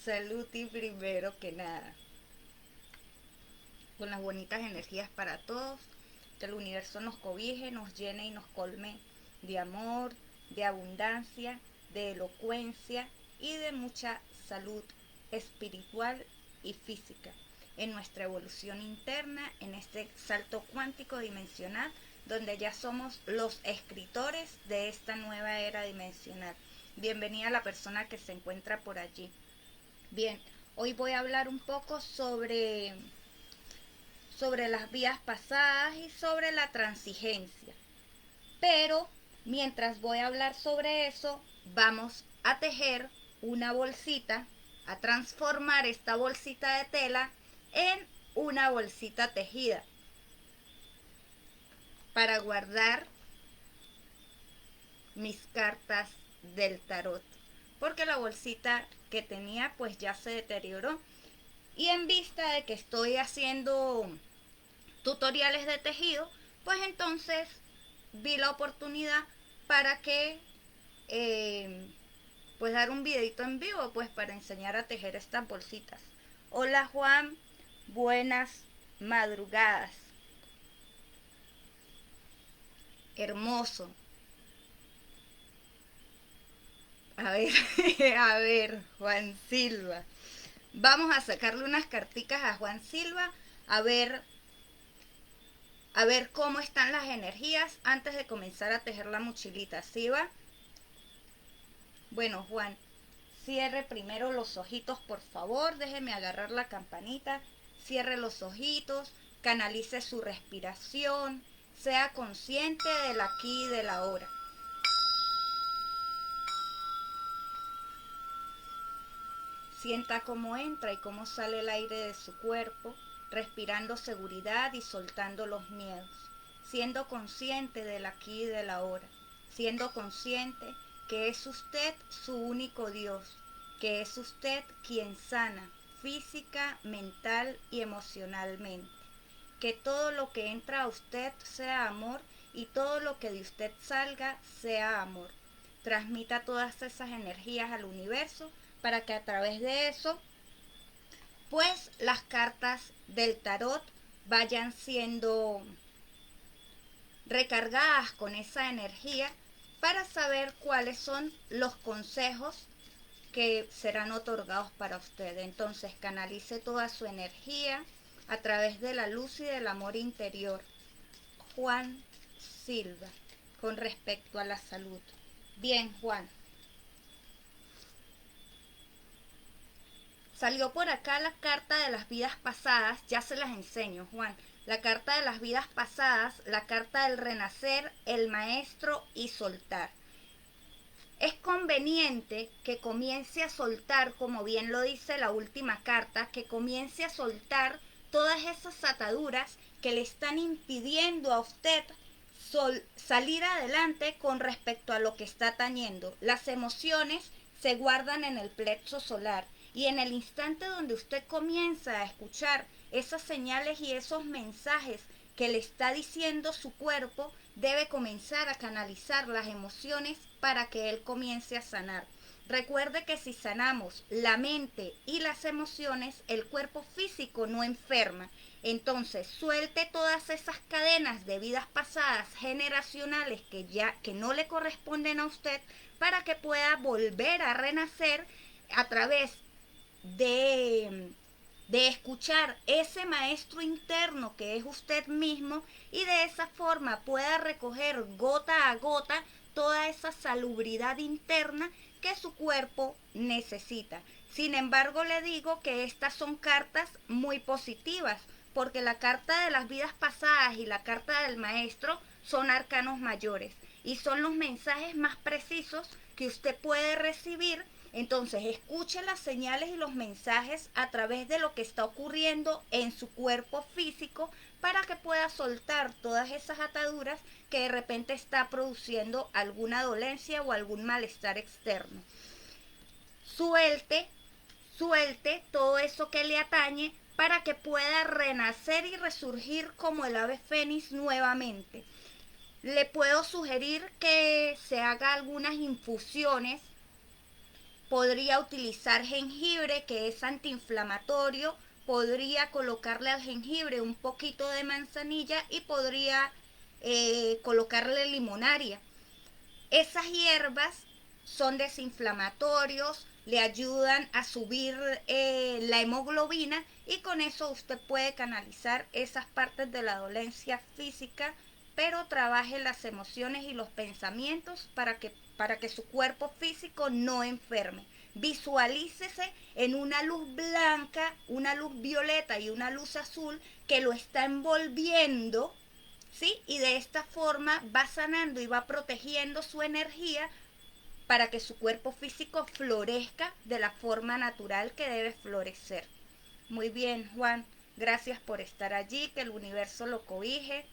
Salud y primero que nada, con las bonitas energías para todos, que el universo nos cobije, nos llene y nos colme de amor, de abundancia, de elocuencia y de mucha salud espiritual y física en nuestra evolución interna, en este salto cuántico dimensional, donde ya somos los escritores de esta nueva era dimensional. Bienvenida a la persona que se encuentra por allí. Bien, hoy voy a hablar un poco sobre las vidas pasadas y sobre la transigencia. Pero mientras voy a hablar sobre eso, vamos a tejer una bolsita, a transformar esta bolsita de tela en una bolsita tejida para guardar mis cartas del tarot. Porque la bolsita que tenía pues ya se deterioró. Y en vista de que estoy haciendo tutoriales de tejido, pues entonces vi la oportunidad para que pues dar un videito en vivo pues para enseñar a tejer estas bolsitas. Hola Juan, buenas madrugadas. Hermoso. A ver, a ver, Juan Silva. Vamos a sacarle unas carticas a Juan Silva a ver cómo están las energías antes de comenzar a tejer la mochilita. ¿Sí va? Bueno, Juan, cierre primero los ojitos, por favor. Déjeme agarrar la campanita. Cierre los ojitos, canalice su respiración, sea consciente del aquí y del ahora. Sienta cómo entra y cómo sale el aire de su cuerpo, respirando seguridad y soltando los miedos, siendo consciente del aquí y del ahora, siendo consciente que es usted su único Dios, que es usted quien sana física, mental y emocionalmente. Que todo lo que entra a usted sea amor y todo lo que de usted salga sea amor. Transmita todas esas energías al universo para que a través de eso, pues las cartas del tarot vayan siendo recargadas con esa energía para saber cuáles son los consejos que serán otorgados para usted. Entonces canalice toda su energía a través de la luz y del amor interior. Juan Silva, con respecto a la salud. Bien, Juan. Salió por acá la carta de las vidas pasadas, ya se las enseño, Juan. La carta de las vidas pasadas, la carta del renacer, el maestro y soltar. Es conveniente que comience a soltar, como bien lo dice la última carta, que comience a soltar todas esas ataduras que le están impidiendo a usted salir adelante con respecto a lo que está tañendo. Las emociones se guardan en el plexo solar y en el instante donde usted comienza a escuchar esas señales y esos mensajes que le está diciendo su cuerpo, debe comenzar a canalizar las emociones para que él comience a sanar. Recuerde que si sanamos la mente y las emociones, el cuerpo físico no enferma. Entonces, suelte todas esas cadenas de vidas pasadas generacionales que no le corresponden a usted para que pueda volver a renacer a través de escuchar ese maestro interno que es usted mismo y de esa forma pueda recoger gota a gota toda esa salubridad interna que su cuerpo necesita. Sin embargo, le digo que estas son cartas muy positivas, porque la carta de las vidas pasadas y la carta del maestro son arcanos mayores y son los mensajes más precisos que usted puede recibir. Entonces, escuche las señales y los mensajes a través de lo que está ocurriendo en su cuerpo físico para que pueda soltar todas esas ataduras que de repente está produciendo alguna dolencia o algún malestar externo. Suelte, suelte todo eso que le atañe para que pueda renacer y resurgir como el ave fénix nuevamente. Le puedo sugerir que se haga algunas infusiones podría utilizar jengibre, que es antiinflamatorio, podría colocarle al jengibre un poquito de manzanilla y podría colocarle limonaria. Esas hierbas son desinflamatorios, le ayudan a subir la hemoglobina y con eso usted puede canalizar esas partes de la dolencia física, pero trabaje las emociones y los pensamientos para que su cuerpo físico no enferme. Visualícese en una luz blanca, una luz violeta y una luz azul que lo está envolviendo, ¿sí? Y de esta forma va sanando y va protegiendo su energía para que su cuerpo físico florezca de la forma natural que debe florecer. Muy bien, Juan, gracias por estar allí, que el universo lo cobije,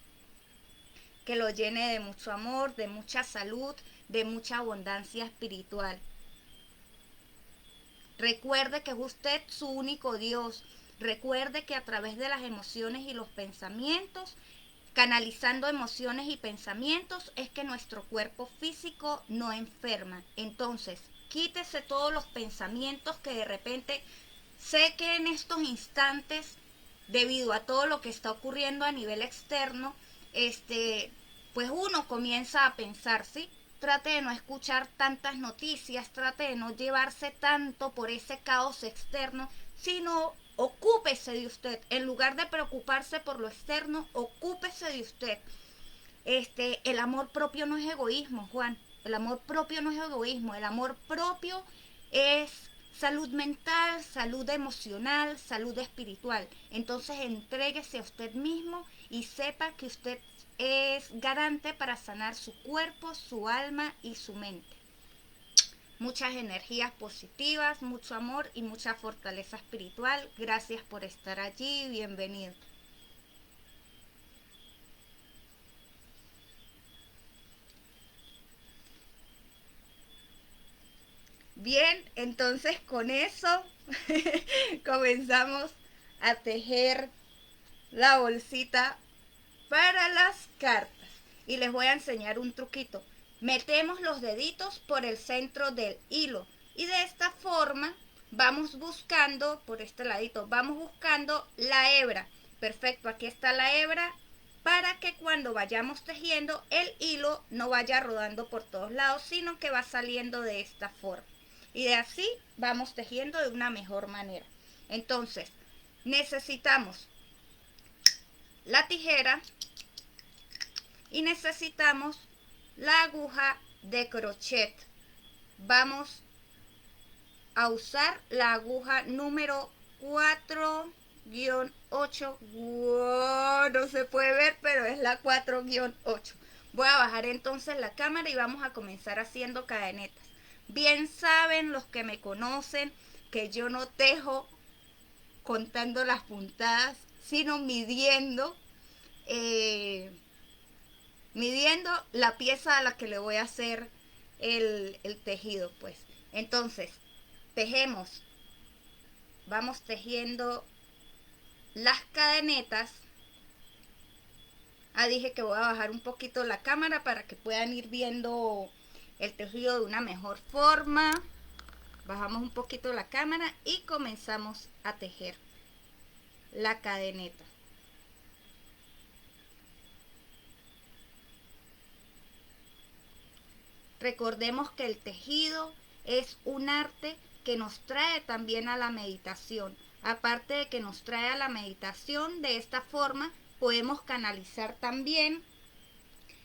que lo llene de mucho amor, de mucha salud, de mucha abundancia espiritual. Recuerde que es usted su único Dios. Recuerde que a través de las emociones y los pensamientos, canalizando emociones y pensamientos, es que nuestro cuerpo físico no enferma. Entonces, quítese todos los pensamientos que de repente, sé que en estos instantes, debido a todo lo que está ocurriendo a nivel externo, pues uno comienza a pensar, ¿sí? Trate de no escuchar tantas noticias, trate de no llevarse tanto por ese caos externo, sino ocúpese de usted. En lugar de preocuparse por lo externo, ocúpese de usted. El amor propio no es egoísmo, Juan. El amor propio no es egoísmo. El amor propio es salud mental, salud emocional, salud espiritual. Entonces entréguese a usted mismo y sepa que usted es garante para sanar su cuerpo, su alma y su mente. Muchas energías positivas, mucho amor y mucha fortaleza espiritual. Gracias por estar allí. Bienvenido. Bien, entonces con eso comenzamos a tejer la bolsita para las cartas. Y les voy a enseñar un truquito. Metemos los deditos por el centro del hilo y de esta forma vamos buscando, por este ladito, vamos buscando la hebra. Perfecto, aquí está la hebra para que cuando vayamos tejiendo el hilo no vaya rodando por todos lados, sino que va saliendo de esta forma. Y de así vamos tejiendo de una mejor manera. Entonces, necesitamos la tijera y necesitamos la aguja de crochet. Vamos a usar la aguja número 4-8. Wow, no se puede ver, pero es la 4-8. Voy a bajar entonces la cámara y vamos a comenzar haciendo cadenetas. Bien saben los que me conocen que yo no tejo contando las puntadas, sino midiendo la pieza a la que le voy a hacer el tejido, pues. Entonces, tejemos, vamos tejiendo las cadenetas. Dije que voy a bajar un poquito la cámara para que puedan ir viendo el tejido de una mejor forma. Bajamos un poquito la cámara y comenzamos a tejer la cadeneta. Recordemos que el tejido es un arte que nos trae también a la meditación. Aparte de que nos trae a la meditación, de esta forma podemos canalizar también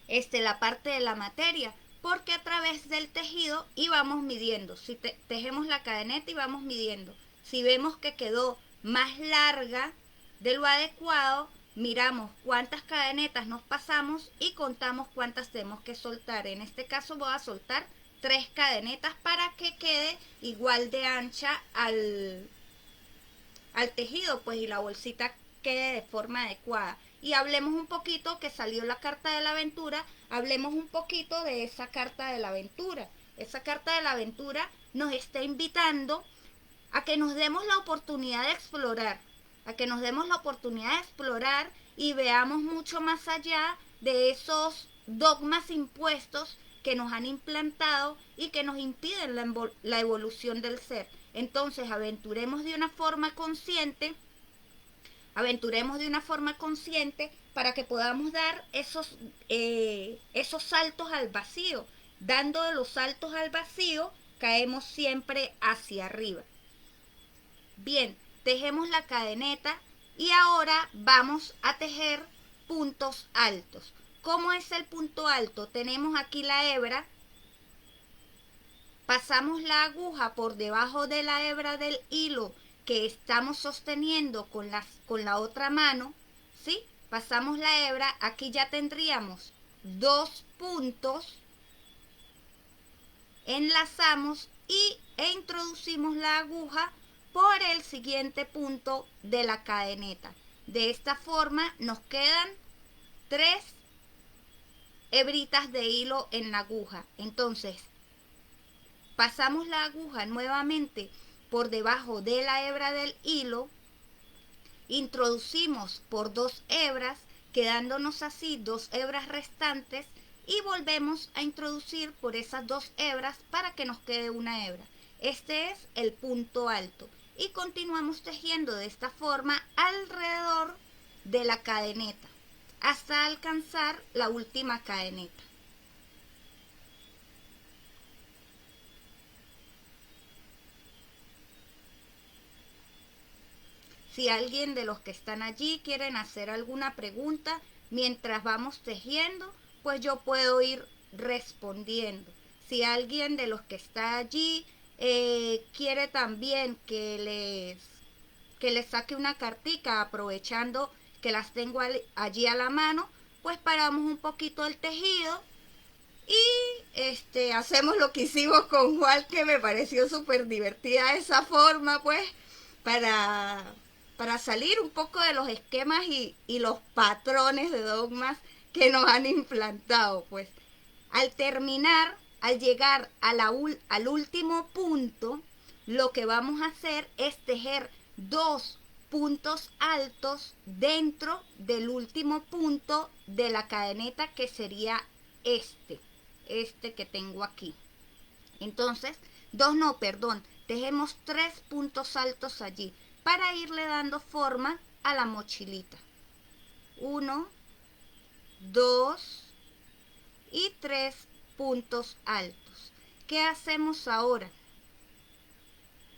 la parte de la materia, porque a través del tejido íbamos midiendo. Si tejemos la cadeneta y vamos midiendo. Si vemos que quedó más larga de lo adecuado, miramos cuántas cadenetas nos pasamos y contamos cuántas tenemos que soltar. En este caso voy a soltar 3 cadenetas para que quede igual de ancha al tejido, pues, y la bolsita quede de forma adecuada. Y hablemos un poquito, que salió la carta de la aventura, hablemos un poquito de esa carta de la aventura. Esa carta de la aventura nos está invitando a que nos demos la oportunidad de explorar, y veamos mucho más allá de esos dogmas impuestos que nos han implantado y que nos impiden la evolución del ser. Entonces, aventuremos de una forma consciente para que podamos dar esos saltos al vacío. Dando los saltos al vacío, caemos siempre hacia arriba. Bien, tejemos la cadeneta y ahora vamos a tejer puntos altos. ¿Cómo es el punto alto? Tenemos aquí la hebra, pasamos la aguja por debajo de la hebra del hilo que estamos sosteniendo con la otra mano, ¿sí? Pasamos la hebra, aquí ya tendríamos 2 puntos, enlazamos e introducimos la aguja por el siguiente punto de la cadeneta. De esta forma nos quedan 3 hebritas de hilo en la aguja. Entonces, pasamos la aguja nuevamente por debajo de la hebra del hilo, introducimos por 2 hebras, quedándonos así 2 hebras restantes, y volvemos a introducir por esas 2 hebras para que nos quede una hebra. Este es el punto alto y continuamos tejiendo de esta forma alrededor de la cadeneta hasta alcanzar la última cadeneta. Si alguien de los que están allí quieren hacer alguna pregunta mientras vamos tejiendo, pues yo puedo ir respondiendo. Si alguien de los que está allí quiere también que les saque una cartica, aprovechando que las tengo allí a la mano, pues paramos un poquito el tejido y hacemos lo que hicimos con Juan, que me pareció súper divertida esa forma, pues, para salir un poco de los esquemas y los patrones de dogmas que nos han implantado. Pues al terminar, al llegar al último punto, lo que vamos a hacer es tejer 2 puntos altos dentro del último punto de la cadeneta, que sería este que tengo aquí. Entonces, tejemos 3 puntos altos allí para irle dando forma a la mochilita. 1, 2 y 3 puntos altos. ¿Qué hacemos ahora?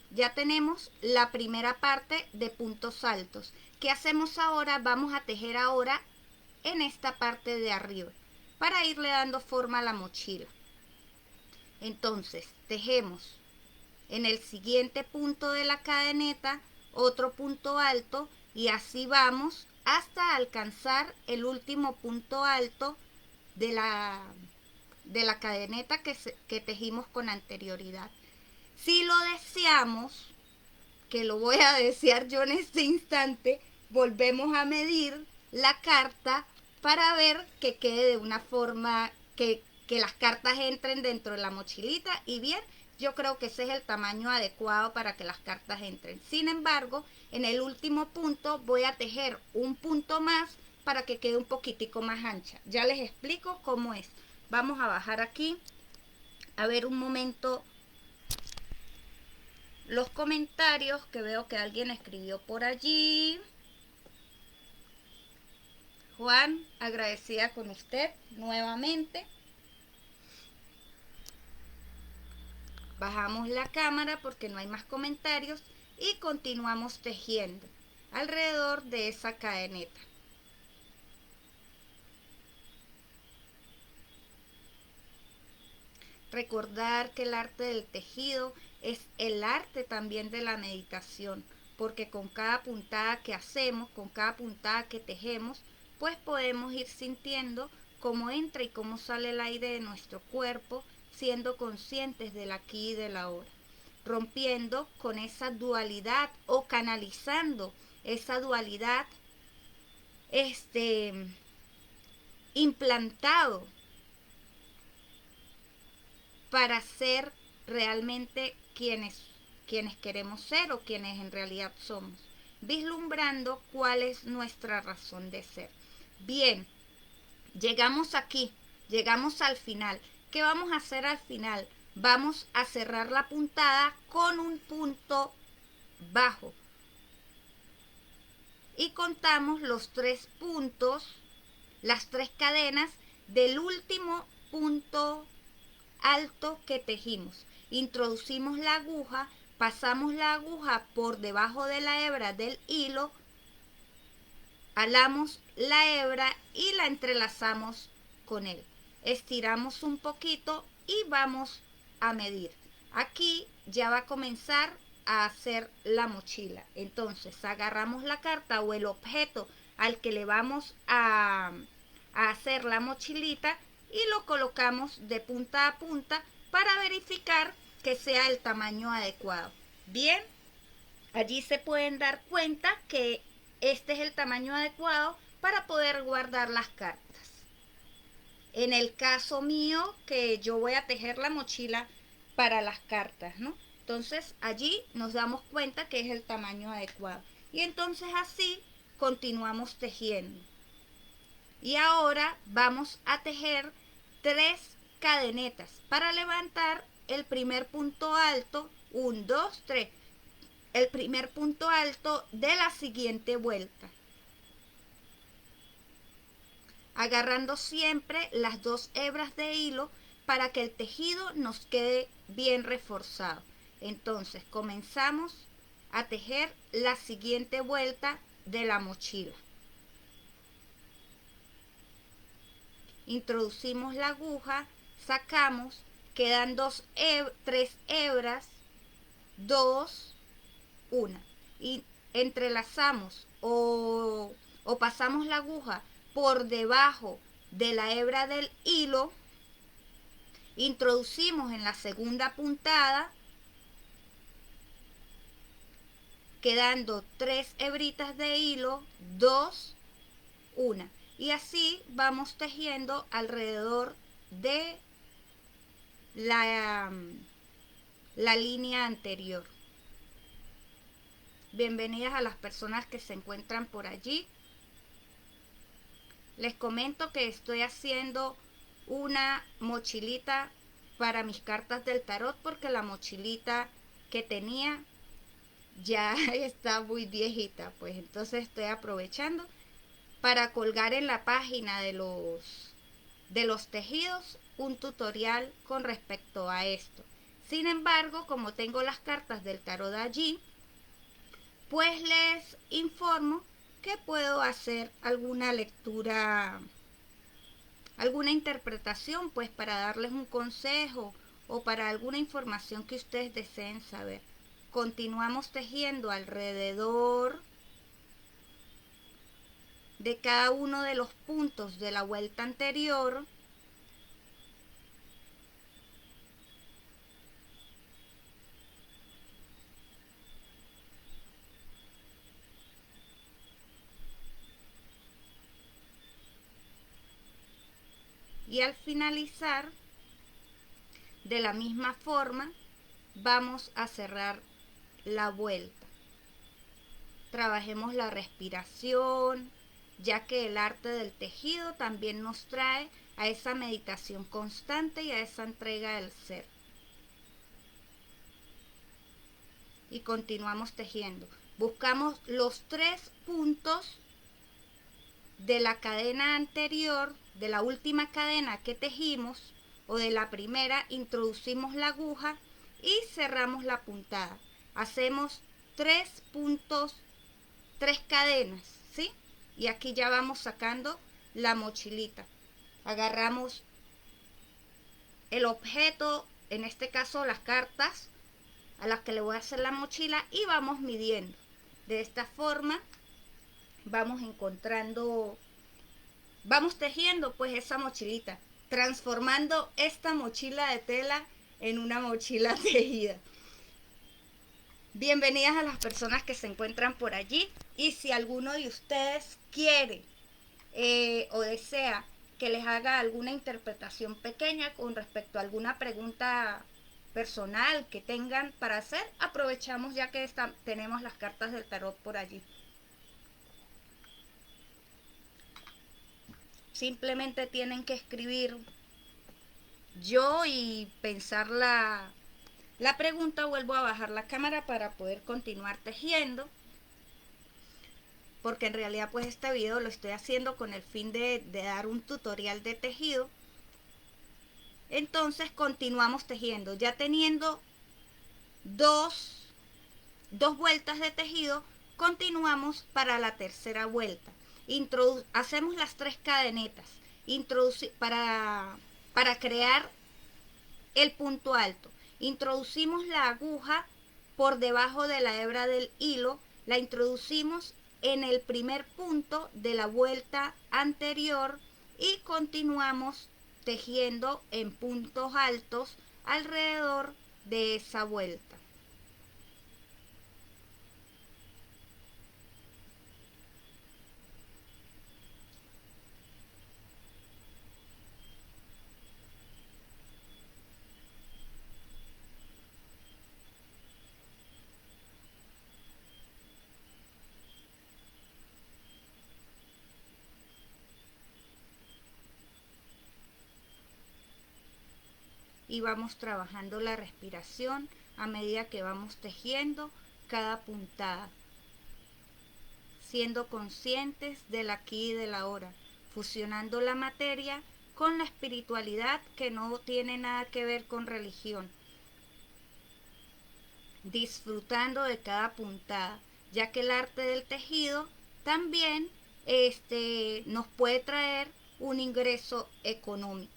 Ya tenemos la primera parte de puntos altos. ¿Qué hacemos ahora? Vamos a tejer ahora en esta parte de arriba para irle dando forma a la mochila. Entonces, tejemos en el siguiente punto de la cadeneta otro punto alto y así vamos hasta alcanzar el último punto alto de la cadeneta que tejimos con anterioridad. Si lo deseamos, que lo voy a desear yo en este instante, volvemos a medir la carta para ver que quede de una forma que las cartas entren dentro de la mochilita, y bien, yo creo que ese es el tamaño adecuado para que las cartas entren. Sin embargo, en el último punto voy a tejer un punto más para que quede un poquitico más ancha. Ya les explico cómo es. Vamos a bajar aquí, a ver un momento los comentarios, que veo que alguien escribió por allí. Juan, agradecida con usted nuevamente. Bajamos la cámara porque no hay más comentarios y continuamos tejiendo alrededor de esa cadeneta. Recordar que el arte del tejido es el arte también de la meditación, porque con cada puntada que hacemos, con cada puntada que tejemos, pues podemos ir sintiendo cómo entra y cómo sale el aire de nuestro cuerpo, siendo conscientes del aquí y del ahora, rompiendo con esa dualidad o canalizando esa dualidad implantado para ser realmente quienes queremos ser o quienes en realidad somos, vislumbrando cuál es nuestra razón de ser. Bien, llegamos aquí, llegamos al final. ¿qué vamos a hacer al final? Vamos a cerrar la puntada con un punto bajo. Y contamos los 3 puntos, las 3 cadenas del último punto alto que tejimos. Introducimos la aguja, pasamos la aguja por debajo de la hebra del hilo, alamos la hebra y la entrelazamos con él. Estiramos un poquito y vamos a medir. Aquí ya va a comenzar a hacer la mochila. Entonces agarramos la carta o el objeto al que le vamos a hacer la mochilita y lo colocamos de punta a punta para verificar que sea el tamaño adecuado. Bien, allí se pueden dar cuenta que este es el tamaño adecuado para poder guardar las cartas. En el caso mío, que yo voy a tejer la mochila para las cartas, ¿no? Entonces allí nos damos cuenta que es el tamaño adecuado. Y entonces así continuamos tejiendo. Y ahora vamos a tejer 3 cadenetas para levantar el primer punto alto. 1, 2, 3. El primer punto alto de la siguiente vuelta. Agarrando siempre las 2 hebras de hilo para que el tejido nos quede bien reforzado. Entonces comenzamos a tejer la siguiente vuelta de la mochila. Introducimos la aguja, sacamos, quedan 3 hebras, 2, 1. Y entrelazamos o pasamos la aguja por debajo de la hebra del hilo, introducimos en la segunda puntada, quedando 3 hebritas de hilo, 2, 1. Y así vamos tejiendo alrededor de la línea anterior. Bienvenidas a las personas que se encuentran por allí. Les comento que estoy haciendo una mochilita para mis cartas del tarot porque la mochilita que tenía ya está muy viejita, pues entonces estoy aprovechando para colgar en la página de los tejidos un tutorial con respecto a esto. Sin embargo, como tengo las cartas del tarot allí, pues les informo que puedo hacer alguna lectura, alguna interpretación, pues para darles un consejo o para alguna información que ustedes deseen saber. Continuamos tejiendo alrededor de cada uno de los puntos de la vuelta anterior. Y al finalizar, de la misma forma, vamos a cerrar la vuelta. Trabajemos la respiración, ya que el arte del tejido también nos trae a esa meditación constante y a esa entrega del ser. Y continuamos tejiendo. Buscamos los 3 puntos de la cadena anterior, de la última cadena que tejimos, o de la primera, introducimos la aguja y cerramos la puntada. Hacemos 3 puntos, 3 cadenas, ¿sí? Y aquí ya vamos sacando la mochilita. Agarramos el objeto, en este caso las cartas a las que le voy a hacer la mochila, y vamos midiendo. De esta forma vamos encontrando, vamos tejiendo pues esa mochilita, transformando esta mochila de tela en una mochila tejida. Bienvenidas a las personas que se encuentran por allí, y si alguno de ustedes quiere o desea que les haga alguna interpretación pequeña con respecto a alguna pregunta personal que tengan para hacer, aprovechamos ya que tenemos las cartas del tarot por allí. Simplemente tienen que escribir yo y pensar la pregunta, vuelvo a bajar la cámara para poder continuar tejiendo, porque en realidad pues este video lo estoy haciendo con el fin de dar un tutorial de tejido. Entonces continuamos tejiendo, ya teniendo dos vueltas de tejido, continuamos para la tercera vuelta. Hacemos las 3 cadenetas para crear el punto alto. Introducimos la aguja por debajo de la hebra del hilo, la introducimos en el primer punto de la vuelta anterior y continuamos tejiendo en puntos altos alrededor de esa vuelta. Y vamos trabajando la respiración a medida que vamos tejiendo cada puntada, siendo conscientes del aquí y del ahora, fusionando la materia con la espiritualidad que no tiene nada que ver con religión, disfrutando de cada puntada, ya que el arte del tejido también nos puede traer un ingreso económico.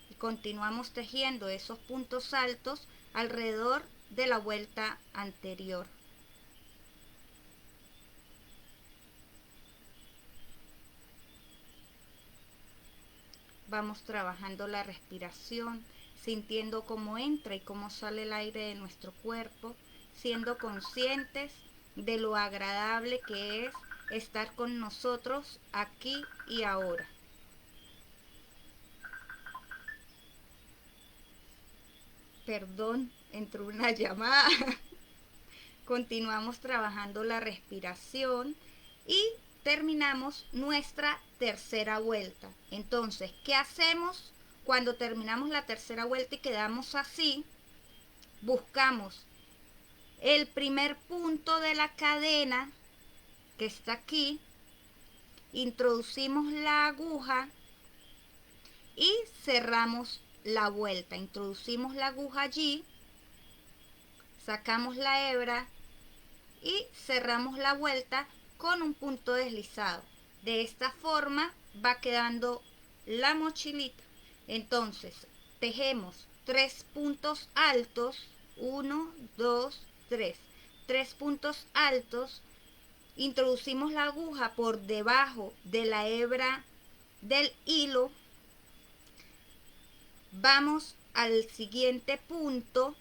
Y continuamos tejiendo esos puntos altos alrededor de la vuelta anterior. Vamos trabajando la respiración, sintiendo cómo entra y cómo sale el aire de nuestro cuerpo, siendo conscientes de lo agradable que es estar con nosotros aquí y ahora. Perdón, entró una llamada. Continuamos trabajando la respiración y terminamos nuestra tercera vuelta. Entonces, ¿qué hacemos cuando terminamos la tercera vuelta y quedamos así? Buscamos el primer punto de la cadena que está aquí, introducimos la aguja y cerramos la vuelta. Introducimos la aguja allí, sacamos la hebra y cerramos la vuelta con un punto deslizado. De esta forma va quedando la mochilita. Entonces tejemos 3 puntos altos, 1, 2, 3, 3 puntos altos, introducimos la aguja por debajo de la hebra del hilo, vamos al siguiente punto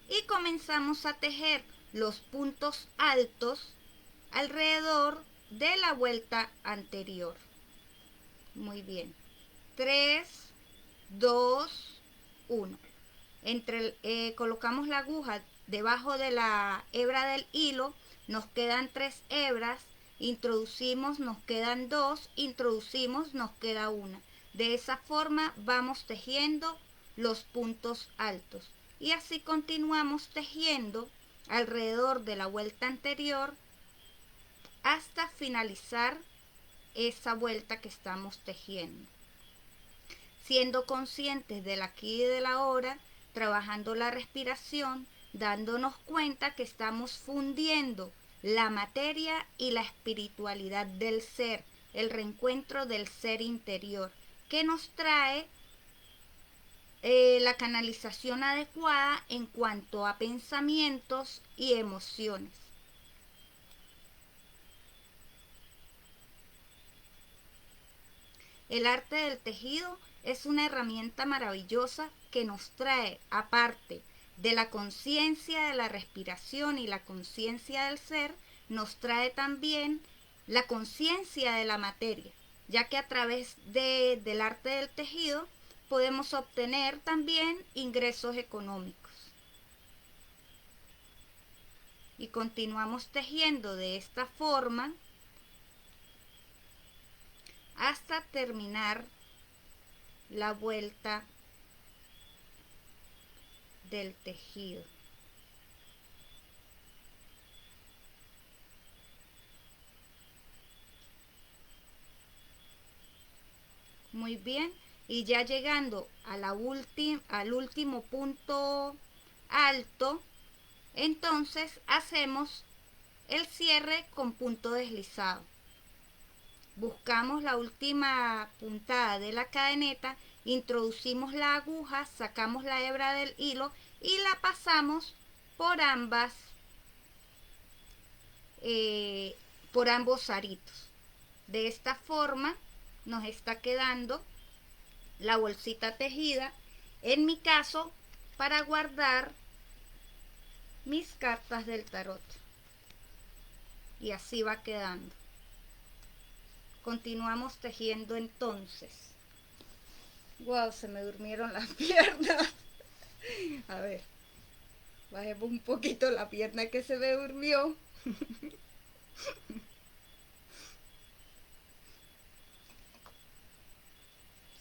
y comenzamos a tejer los puntos altos alrededor de la vuelta anterior. Muy bien. 3, 2, 1. Colocamos la aguja debajo de la hebra del hilo, nos quedan 3 hebras, introducimos, nos quedan 2, introducimos, nos queda 1. De esa forma vamos tejiendo los puntos altos y así continuamos tejiendo alrededor de la vuelta anterior hasta finalizar esa vuelta que estamos tejiendo. Siendo conscientes del aquí y del ahora, trabajando la respiración, dándonos cuenta que estamos fundiendo la materia y la espiritualidad del ser, el reencuentro del ser interior, que nos trae la canalización adecuada en cuanto a pensamientos y emociones. El arte del tejido es una herramienta maravillosa que nos trae, aparte de la conciencia de la respiración y la conciencia del ser, nos trae también la conciencia de la materia, ya que a través del arte del tejido podemos obtener también ingresos económicos. Y continuamos tejiendo de esta forma hasta terminar la vuelta del tejido. Muy bien, y ya llegando a al último punto alto, entonces hacemos el cierre con punto deslizado. Buscamos la última puntada de la cadeneta, introducimos la aguja, sacamos la hebra del hilo y la pasamos por por ambos aritos. De esta forma nos está quedando la bolsita tejida, en mi caso, para guardar mis cartas del tarot. Y así va quedando. Continuamos tejiendo entonces. Wow, se me durmieron las piernas. A ver, bajemos un poquito la pierna que se me durmió.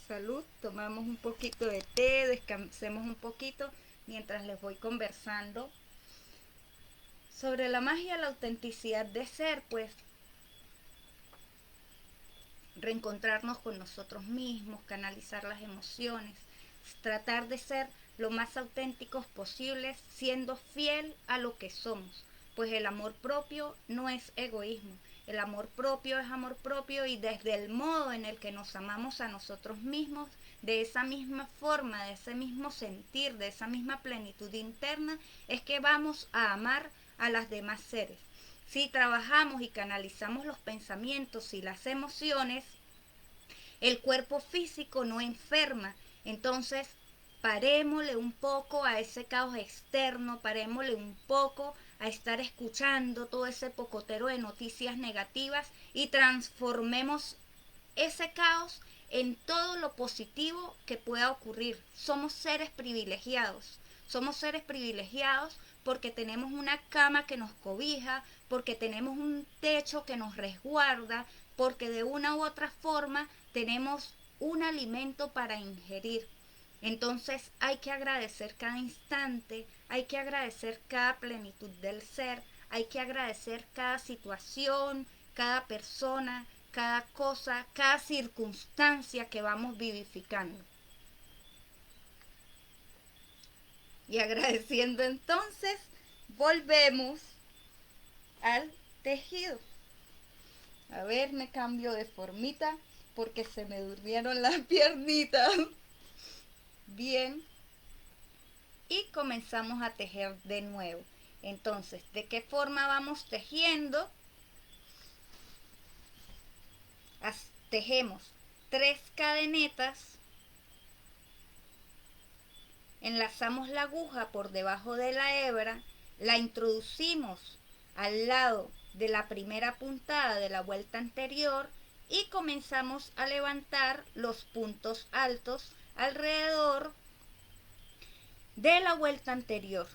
Salud, tomamos un poquito de té, descansemos un poquito mientras les voy conversando sobre la magia, la autenticidad de ser, pues reencontrarnos con nosotros mismos, canalizar las emociones, tratar de ser lo más auténticos posibles, siendo fiel a lo que somos, pues el amor propio no es egoísmo, el amor propio es amor propio y desde el modo en el que nos amamos a nosotros mismos, de esa misma forma, de ese mismo sentir, de esa misma plenitud interna, es que vamos a amar a las demás seres. Si trabajamos y canalizamos los pensamientos y las emociones, el cuerpo físico no enferma. Entonces, parémosle un poco a ese caos externo, parémosle un poco a estar escuchando todo ese pocotero de noticias negativas y transformemos ese caos en todo lo positivo que pueda ocurrir. Somos seres privilegiados. Somos seres privilegiados porque tenemos una cama que nos cobija, porque tenemos un techo que nos resguarda, porque de una u otra forma tenemos un alimento para ingerir. Entonces hay que agradecer cada instante, hay que agradecer cada plenitud del ser, hay que agradecer cada situación, cada persona, cada cosa, cada circunstancia que vamos vivificando. Y agradeciendo entonces, volvemos al tejido. A ver, me cambio de formita porque se me durmieron las piernitas. Bien. Y comenzamos a tejer de nuevo. Entonces, ¿de qué forma vamos tejiendo? Tejemos 3 cadenetas, enlazamos la aguja por debajo de la hebra, la introducimos al lado de la primera puntada de la vuelta anterior y comenzamos a levantar los puntos altos alrededor de la vuelta anterior.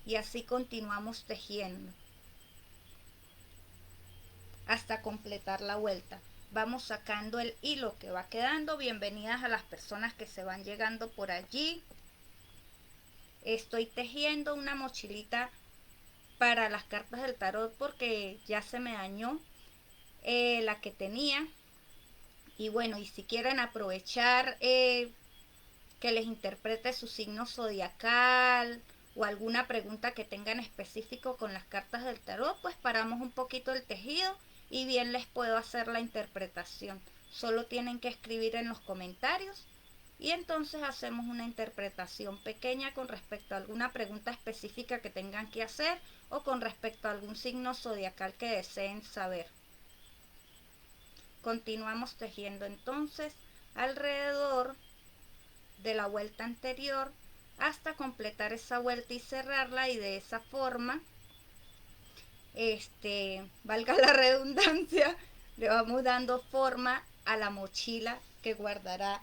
Y así continuamos tejiendo hasta completar la vuelta. Vamos sacando el hilo que va quedando. Bienvenidas a las personas que se van llegando por allí. Estoy tejiendo una mochilita para las cartas del tarot porque ya se me dañó la que tenía. Y bueno, y si quieren aprovechar que les interprete su signo zodiacal o alguna pregunta que tengan específico con las cartas del tarot, pues paramos un poquito el tejido y bien les puedo hacer la interpretación. Solo tienen que escribir en los comentarios y entonces hacemos una interpretación pequeña con respecto a alguna pregunta específica que tengan que hacer o con respecto a algún signo zodiacal que deseen saber. Continuamos tejiendo entonces alrededor de la vuelta anterior hasta completar esa vuelta y cerrarla, y de esa forma, valga la redundancia, le vamos dando forma a la mochila que guardará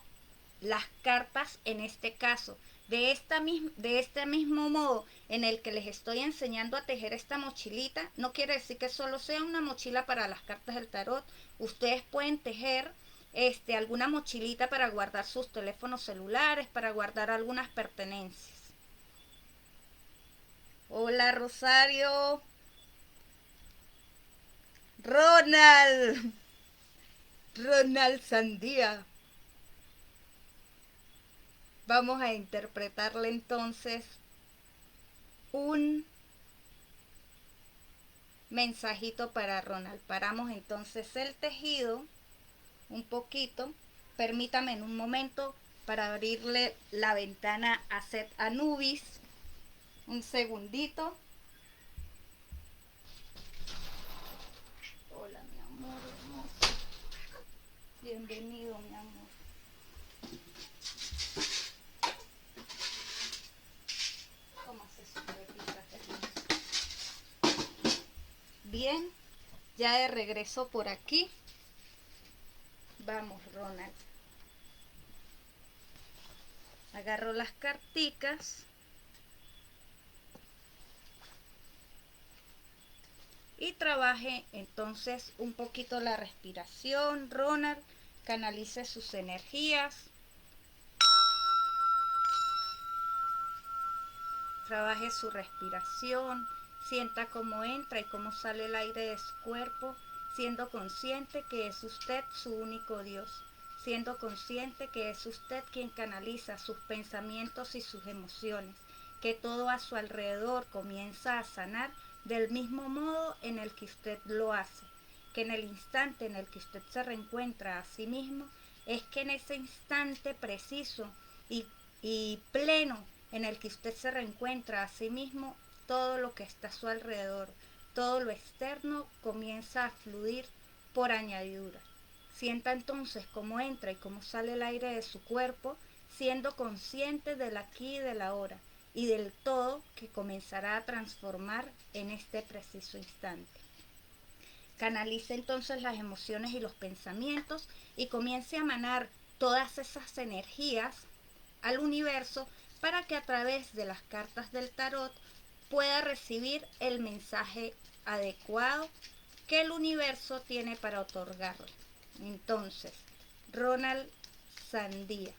las cartas. En este caso De este mismo modo en el que les estoy enseñando a tejer esta mochilita, no quiere decir que solo sea una mochila para las cartas del tarot. Ustedes pueden tejer alguna mochilita para guardar sus teléfonos celulares, para guardar algunas pertenencias. Hola Rosario. Ronald. Ronald Sandía. Vamos a interpretarle entonces un mensajito para Ronald. Paramos entonces el tejido un poquito. Permítame en un momento para abrirle la ventana a Set Anubis. Un segundito. Hola, mi amor hermoso. Bienvenido, mi amor. Bien, ya de regreso por aquí. Vamos, Ronald. Agarro las carticas. Y trabaje entonces un poquito la respiración, Ronald. Canalice sus energías. Trabaje su respiración. Sienta cómo entra y cómo sale el aire de su cuerpo, siendo consciente que es usted su único Dios, siendo consciente que es usted quien canaliza sus pensamientos y sus emociones, que todo a su alrededor comienza a sanar del mismo modo en el que usted lo hace, que en el instante en el que usted se reencuentra a sí mismo, es que en ese instante preciso y pleno en el que usted se reencuentra a sí mismo, todo lo que está a su alrededor, todo lo externo comienza a fluir por añadidura. Sienta entonces cómo entra y cómo sale el aire de su cuerpo, siendo consciente del aquí y del ahora y del todo que comenzará a transformar en este preciso instante. Canalice entonces las emociones y los pensamientos y comience a emanar todas esas energías al universo para que a través de las cartas del tarot pueda recibir el mensaje adecuado que el universo tiene para otorgarle. Entonces, Ronald Sandía,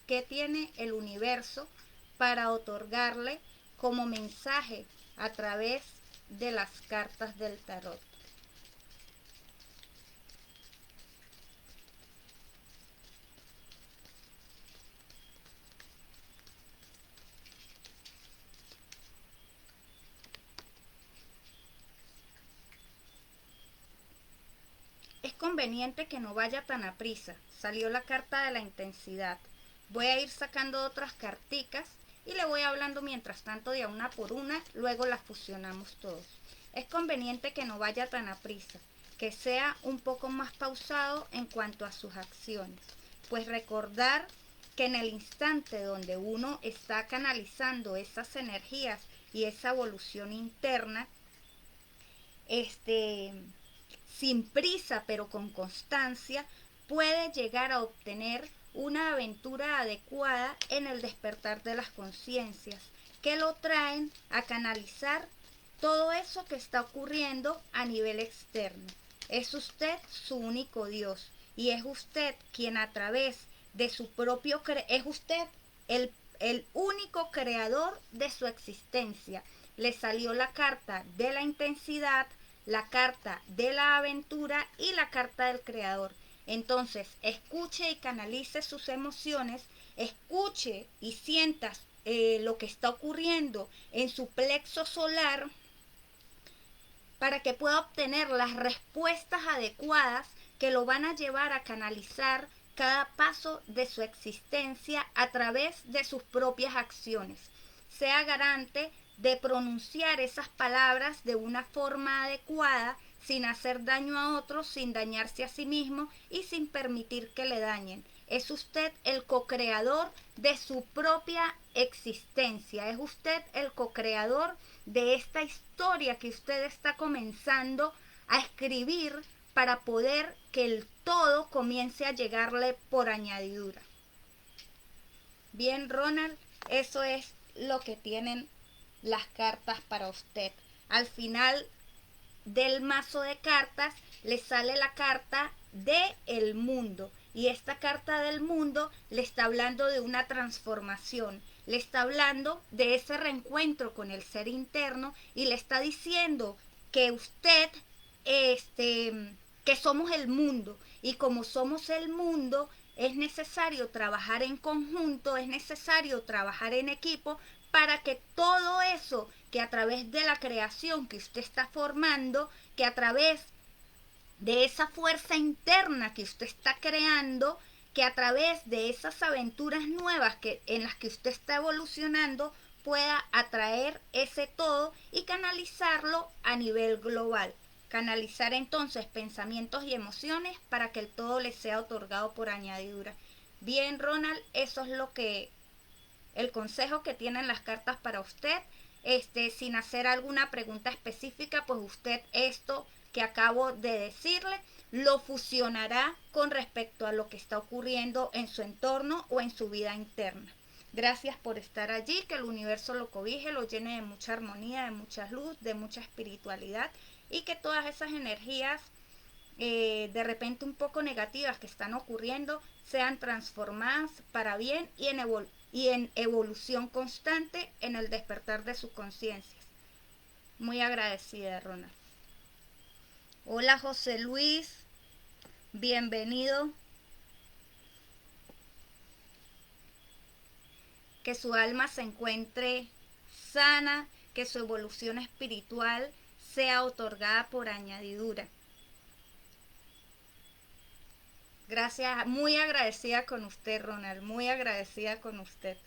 ¿qué tiene el universo para otorgarle como mensaje a través de las cartas del tarot? Es conveniente que no vaya tan a prisa. Salió la carta de la intensidad. Voy a ir sacando otras carticas y le voy hablando mientras tanto de una por una, luego las fusionamos todos. Es conveniente que no vaya tan a prisa, que sea un poco más pausado en cuanto a sus acciones, pues recordar que en el instante donde uno está canalizando esas energías y esa evolución interna, sin prisa pero con constancia, puede llegar a obtener una aventura adecuada en el despertar de las conciencias, que lo traen a canalizar todo eso que está ocurriendo a nivel externo. Es usted su único Dios y es usted quien a través de su propio es usted el único creador de su existencia. Le salió la carta de la intensidad, la carta de la aventura y la carta del creador. Entonces, escuche y canalice sus emociones, escuche y sienta lo que está ocurriendo en su plexo solar para que pueda obtener las respuestas adecuadas que lo van a llevar a canalizar cada paso de su existencia a través de sus propias acciones. Sea garante de pronunciar esas palabras de una forma adecuada, sin hacer daño a otros, sin dañarse a sí mismo y sin permitir que le dañen. Es usted el co-creador de su propia existencia. Es usted el co-creador de esta historia que usted está comenzando a escribir para poder que el todo comience a llegarle por añadidura. Bien, Ronald, Eso es lo que tienen las cartas para usted. Al final del mazo de cartas le sale la carta de el mundo, y esta carta del mundo le está hablando de una transformación, le está hablando de ese reencuentro con el ser interno, y le está diciendo que usted que somos el mundo, y como somos el mundo es necesario trabajar en conjunto, es necesario trabajar en equipo para que todo eso que a través de la creación que usted está formando, que a través de esa fuerza interna que usted está creando, que a través de esas aventuras nuevas en las que usted está evolucionando, pueda atraer ese todo y canalizarlo a nivel global. Canalizar entonces pensamientos y emociones para que el todo le sea otorgado por añadidura. Bien, Ronald, eso es el consejo que tienen las cartas para usted. Sin hacer alguna pregunta específica, pues usted esto que acabo de decirle lo fusionará con respecto a lo que está ocurriendo en su entorno o en su vida interna. Gracias por estar allí, que el universo lo cobije, lo llene de mucha armonía, de mucha luz, de mucha espiritualidad, y que todas esas energías de repente un poco negativas que están ocurriendo sean transformadas para bien y en evolución constante en el despertar de sus conciencias. Muy agradecida, Ronald. Hola, José Luis, bienvenido. Que su alma se encuentre sana, que su evolución espiritual sea otorgada por añadidura. Gracias, muy agradecida con usted, Ronald, muy agradecida con usted.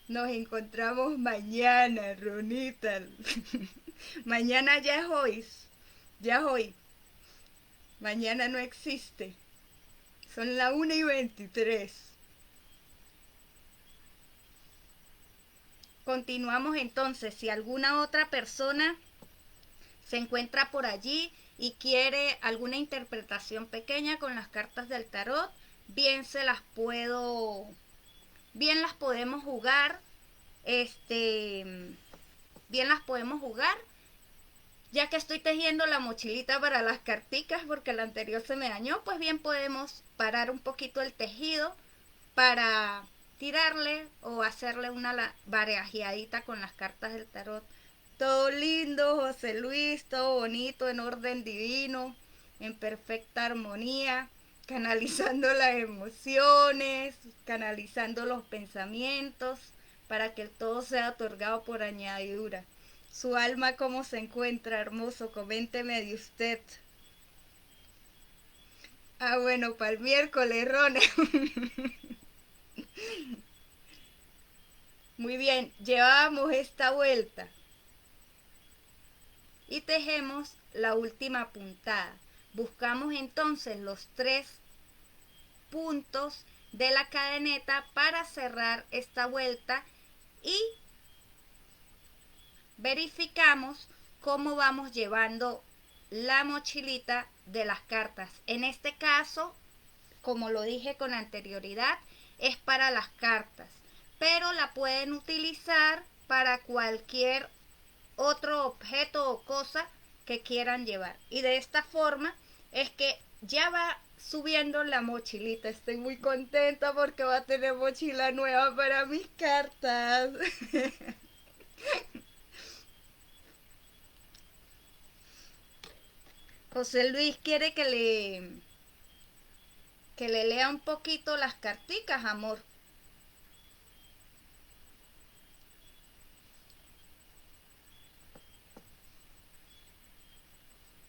Nos encontramos mañana, Ronita. Mañana ya es hoy. Ya es hoy. Mañana no existe. Son las 1:23. Continuamos entonces. Si alguna otra persona se encuentra por allí y quiere alguna interpretación pequeña con las cartas del tarot, bien las podemos jugar. Bien las podemos jugar. Ya que estoy tejiendo la mochilita para las carticas porque la anterior se me dañó, pues bien podemos parar un poquito el tejido para tirarle o hacerle una barajeadita con las cartas del tarot. Todo lindo, José Luis, todo bonito, en orden divino, en perfecta armonía, canalizando las emociones, canalizando los pensamientos, para que el todo sea otorgado por añadidura. Su alma, ¿cómo se encuentra, hermoso? Coménteme de usted. Ah, bueno, para el miércoles, Rone. Muy bien, llevamos esta vuelta y tejemos la última puntada. Buscamos entonces los 3 puntos de la cadeneta para cerrar esta vuelta y verificamos cómo vamos llevando la mochilita de las cartas. En este caso, como lo dije con anterioridad, es para las cartas, pero la pueden utilizar para cualquier otro objeto o cosa que quieran llevar. Y de esta forma es que ya va subiendo la mochilita. Estoy muy contenta porque va a tener mochila nueva para mis cartas. José Luis quiere que le lea un poquito las carticas, amor.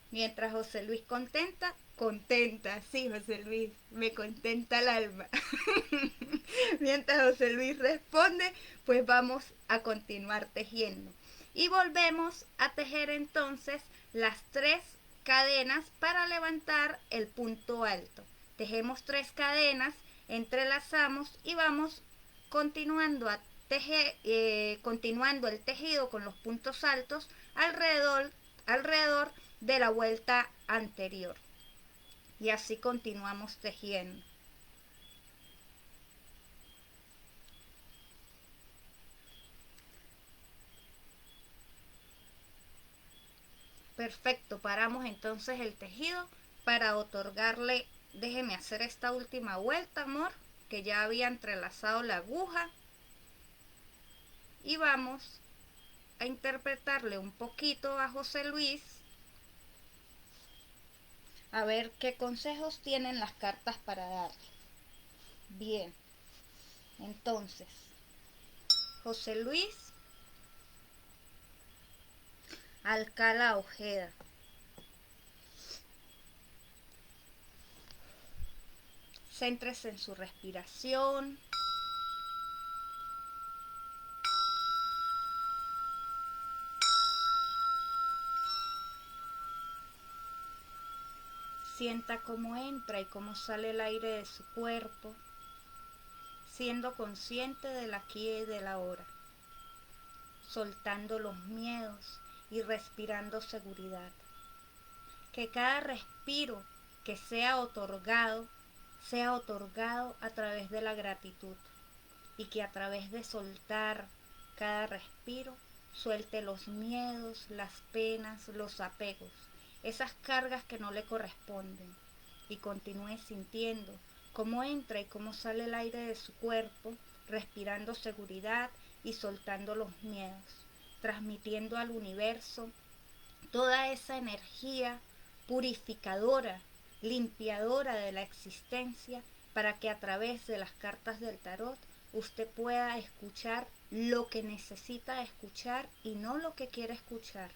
Mientras José Luis contenta, sí, José Luis, me contenta el alma. Mientras José Luis responde, pues vamos a continuar tejiendo. Y volvemos a tejer entonces las 3 cadenas para levantar el punto alto. Tejemos 3 cadenas, entrelazamos y vamos continuando continuando el tejido con los puntos altos alrededor de la vuelta anterior. Y así continuamos tejiendo. Perfecto, paramos entonces el tejido para otorgarle, déjeme hacer esta última vuelta, amor, que ya había entrelazado la aguja. Y vamos a interpretarle un poquito a José Luis, a ver qué consejos tienen las cartas para darle. Bien, entonces, José Luis Alcalá Ojeda. Céntrese en su respiración. Sienta cómo entra y cómo sale el aire de su cuerpo, siendo consciente del aquí y del ahora, soltando los miedos y respirando seguridad. Que cada respiro que sea otorgado a través de la gratitud, y que a través de soltar cada respiro suelte los miedos, las penas, los apegos, esas cargas que no le corresponden, y continúe sintiendo cómo entra y cómo sale el aire de su cuerpo, respirando seguridad y soltando los miedos, transmitiendo al universo toda esa energía purificadora, limpiadora de la existencia, para que a través de las cartas del tarot usted pueda escuchar lo que necesita escuchar y no lo que quiere escuchar,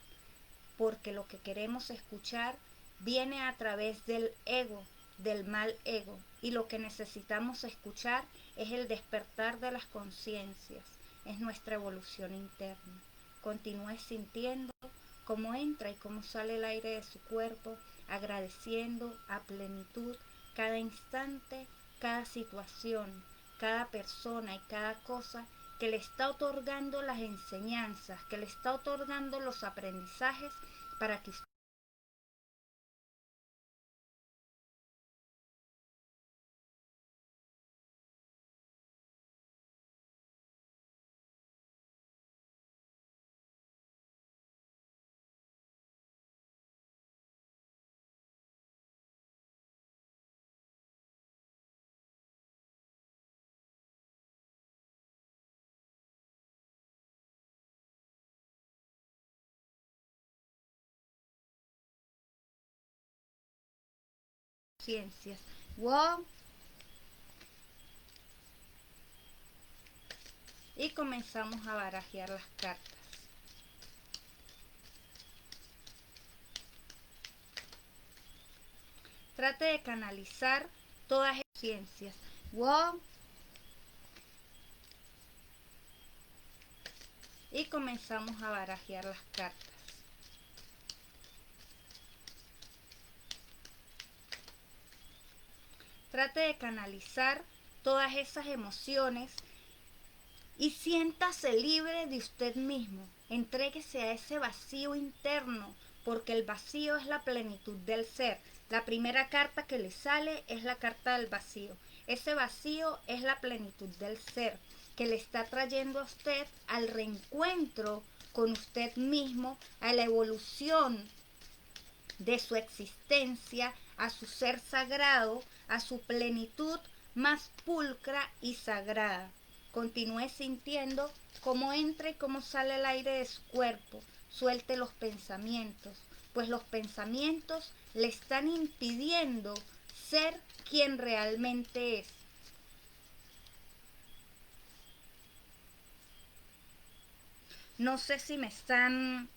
porque lo que queremos escuchar viene a través del ego, del mal ego, y lo que necesitamos escuchar es el despertar de las conciencias, es nuestra evolución interna. Continúe sintiendo cómo entra y cómo sale el aire de su cuerpo, agradeciendo a plenitud cada instante, cada situación, cada persona y cada cosa que le está otorgando las enseñanzas, que le está otorgando los aprendizajes para que ciencias. Wow. Y comenzamos a barajear las cartas. Trate de canalizar todas esas ciencias. Wow. Y comenzamos a barajear las cartas. Trate de canalizar todas esas emociones y siéntase libre de usted mismo. Entréguese a ese vacío interno, porque el vacío es la plenitud del ser. La primera carta que le sale es la carta del vacío. Ese vacío es la plenitud del ser, que le está trayendo a usted al reencuentro con usted mismo, a la evolución de su existencia, a su ser sagrado, a su plenitud más pulcra y sagrada. Continúe sintiendo cómo entra y cómo sale el aire de su cuerpo. Suelte los pensamientos, pues los pensamientos le están impidiendo ser quien realmente es. No sé si me están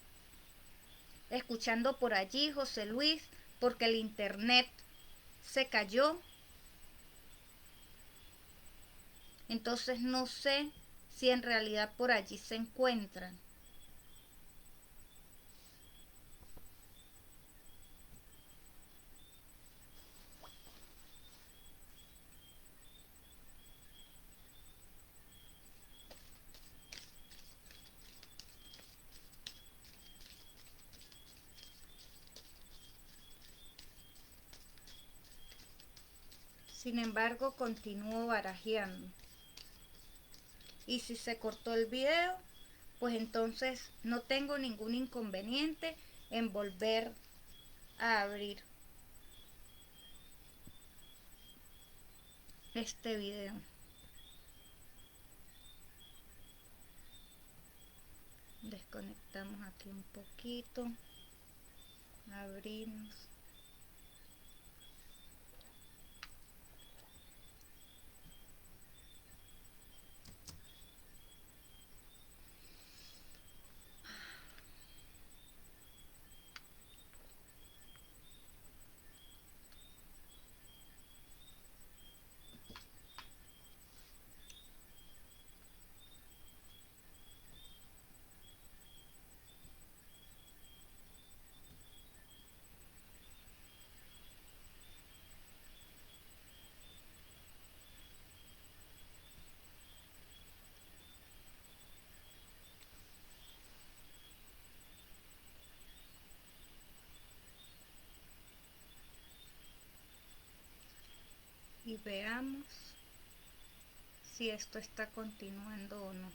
escuchando por allí, José Luis, porque el internet se cayó. Entonces no sé si en realidad por allí se encuentran. Sin embargo, continúo barajeando. Y si se cortó el video, pues entonces no tengo ningún inconveniente en volver a abrir este video. Desconectamos aquí un poquito, abrimos. Y veamos si esto está continuando o no.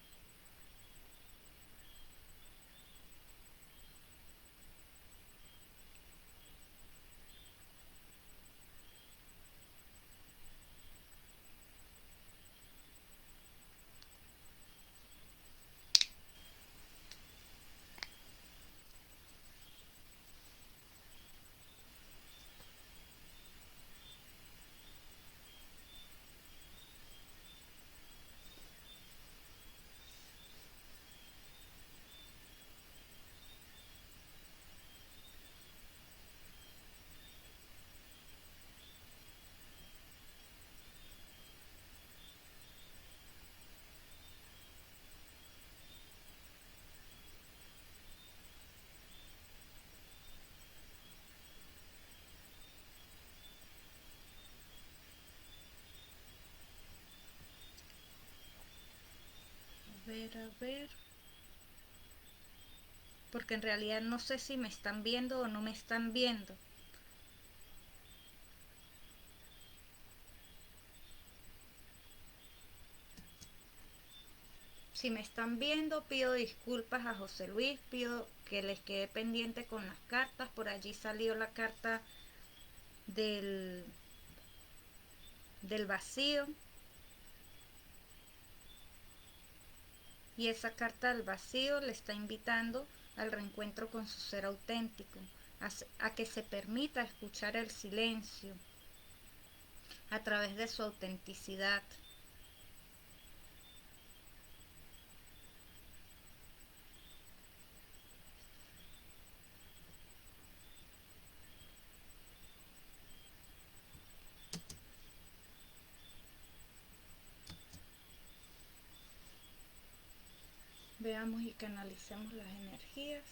A ver, porque en realidad no sé si me están viendo o no me están viendo. Si me están viendo, pido disculpas a José Luis, pido que les quede pendiente con las cartas. Por allí salió la carta del, del vacío. Y esa carta del vacío le está invitando al reencuentro con su ser auténtico, a que se permita escuchar el silencio a través de su autenticidad. Veamos y canalicemos las energías.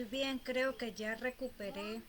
bien, creo que ya recuperé